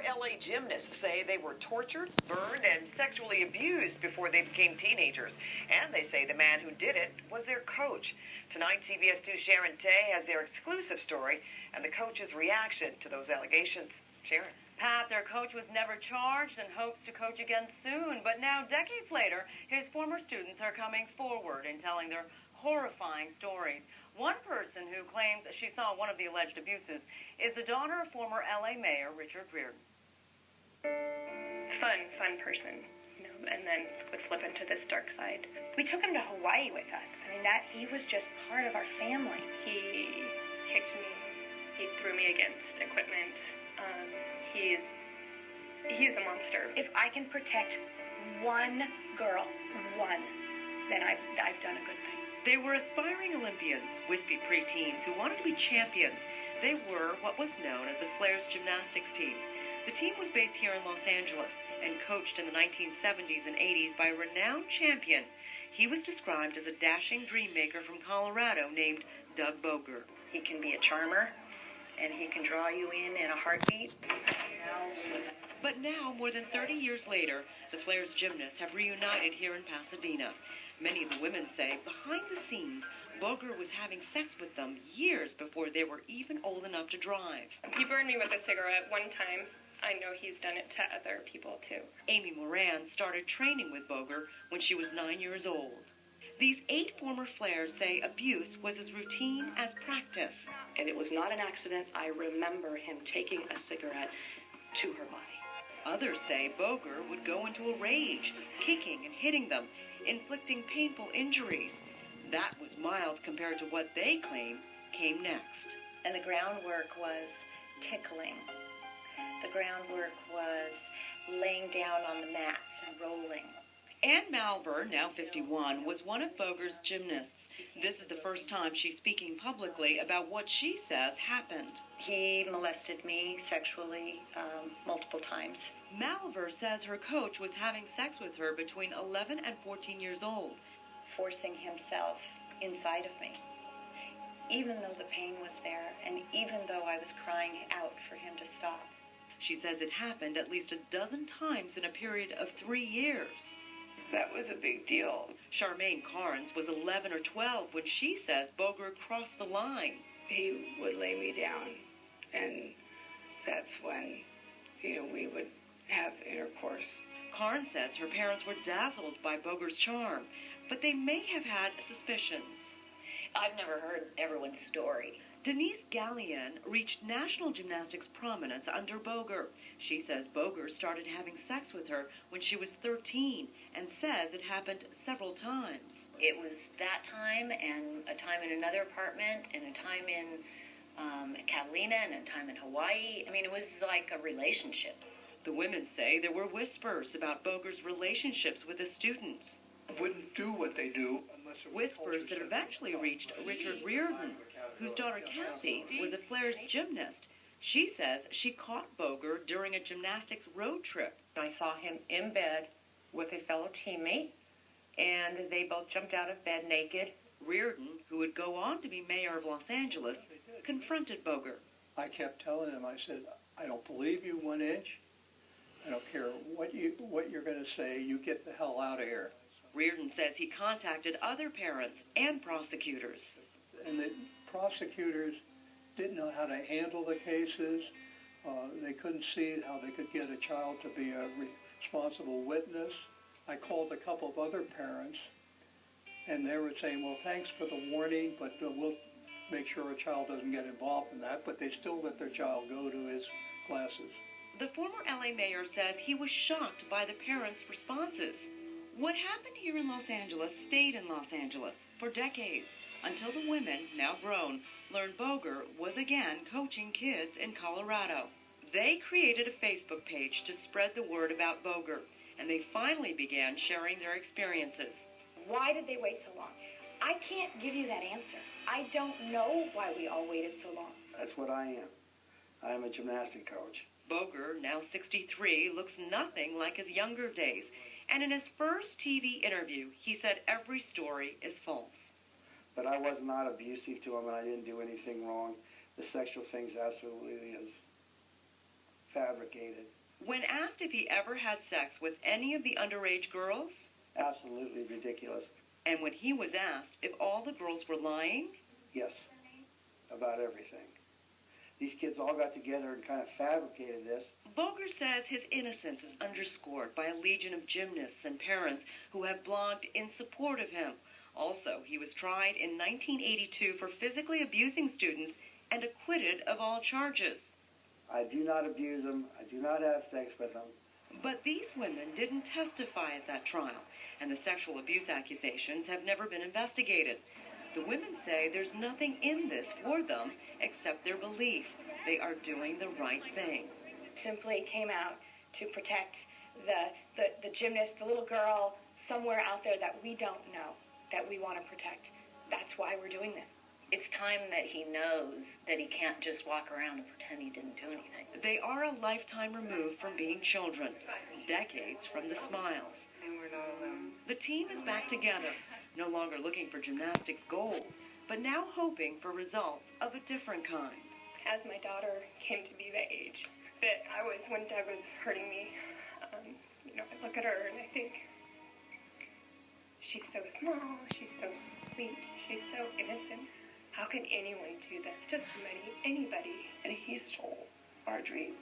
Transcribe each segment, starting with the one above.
Former LA gymnasts say they were tortured, burned, and sexually abused before they became teenagers. And they say the man who did it was their coach. Tonight, CBS 2's Sharon Tay has their exclusive story and the coach's reaction to those allegations. Sharon. Pat, their coach was never charged and hopes to coach again soon. But now, decades later, his former students are coming forward and telling their horrifying stories. One person who claims she saw one of the alleged abuses is the daughter of former LA Mayor Richard Reardon. Fun person, and then would flip into this dark side. We took him to Hawaii with us. I mean, he was just part of our family. He kicked me. He threw me against equipment. He's a monster. If I can protect one girl, then I've done a good thing. They were aspiring Olympians, wispy preteens who wanted to be champions. They were what was known as the Flares gymnastics team. The team was based here in Los Angeles and coached in the 1970s and 80s by a renowned champion. He was described as a dashing dream maker from Colorado named Doug Boger. He can be a charmer, and he can draw you in a heartbeat. But now, more than 30 years later, the Flares gymnasts have reunited here in Pasadena. Many of the women say behind the scenes, Boger was having sex with them years before they were even old enough to drive. He burned me with a cigarette one time. I know he's done it to other people, too. Amy Moran started training with Boger when she was 9 years old. These 8 former Flares say abuse was as routine as practice. And it was not an accident. I remember him taking a cigarette to her body. Others say Boger would go into a rage, kicking and hitting them, inflicting painful injuries. That was mild compared to what they claim came next. And the groundwork was tickling. The groundwork was laying down on the mats and rolling. Ann Malver, now 51, was one of Boger's gymnasts. This is the first time she's speaking publicly about what she says happened. He molested me sexually multiple times. Malver says her coach was having sex with her between 11 and 14 years old. Forcing himself inside of me, even though the pain was there and even though I was crying out for him to stop. She says it happened at least a dozen times in a period of 3 years. That was a big deal. Charmaine Carnes was 11 or 12 when she says Boger crossed the line. He would lay me down, and that's when, we would have intercourse. Carnes says her parents were dazzled by Boger's charm, but they may have had suspicions. I've never heard everyone's story. Denise Gallian reached national gymnastics prominence under Boger. She says Boger started having sex with her when she was 13 and says it happened several times. It was that time and a time in another apartment and a time in Catalina and a time in Hawaii. I mean, it was like a relationship. The women say there were whispers about Boger's relationships with his students. Wouldn't do what they do unless it was whispers that eventually reached Richard Reardon, whose daughter Kathy was a Flares gymnast. She says she caught Boger during a gymnastics road trip. I saw him in bed with a fellow teammate, and they both jumped out of bed naked. Reardon, who would go on to be mayor of Los Angeles, confronted Boger. I kept telling him, I said, I don't believe you 1 inch. I don't care what you're going to say. You get the hell out of here. Reardon says he contacted other parents and prosecutors. And the prosecutors didn't know how to handle the cases. They couldn't see how they could get a child to be a responsible witness. I called a couple of other parents, and they were saying, well, thanks for the warning, but we'll make sure a child doesn't get involved in that. But they still let their child go to his classes. The former LA mayor says he was shocked by the parents' responses. What happened here in Los Angeles stayed in Los Angeles for decades, until the women, now grown, learned Boger was again coaching kids in Colorado. They created a Facebook page to spread the word about Boger, and they finally began sharing their experiences. Why did they wait so long? I can't give you that answer. I don't know why we all waited so long. That's what I am. I am a gymnastic coach. Boger, now 63, looks nothing like his younger days. And in his first TV interview, he said every story is false. But I was not abusive to him, and I didn't do anything wrong. The sexual thing's absolutely is fabricated. fabricated. When asked if he ever had sex with any of the underage girls, Absolutely ridiculous. and when he was asked if all the girls were lying, Yes, about everything. These kids all got together and kind of fabricated this. Boger says his innocence is underscored by a legion of gymnasts and parents who have blogged in support of him. Also, he was tried in 1982 for physically abusing students and acquitted of all charges. I do not abuse them. I do not have sex with them. But these women didn't testify at that trial, and the sexual abuse accusations have never been investigated. The women say there's nothing in this for them except their belief they are doing the right thing. Simply came out to protect the gymnast, the little girl somewhere out there that we don't know, that we want to protect. That's why we're doing this. It's time that he knows that he can't just walk around and pretend he didn't do anything. They are a lifetime removed from being children, decades from the smiles. And we're not alone. The team is back together, no longer looking for gymnastics gold, but now hoping for results of a different kind. As my daughter came to be the age that when Dad was hurting me, I look at her and I think, she's so small, she's so sweet, she's so innocent. How can anyone do this to somebody, anybody? And he stole our dreams.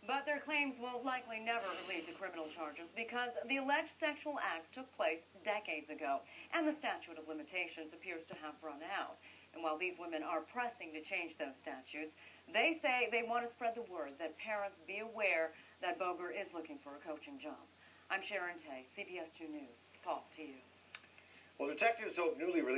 But their claims will likely never lead to criminal charges because the alleged sexual acts took place decades ago, and the statute of limitations appears to have run out. And while these women are pressing to change those statutes, they say they want to spread the word that parents be aware that Boger is looking for a coaching job. I'm Sharon Tay, CBS 2 News. Paul, to you. Well, detectives hope newly released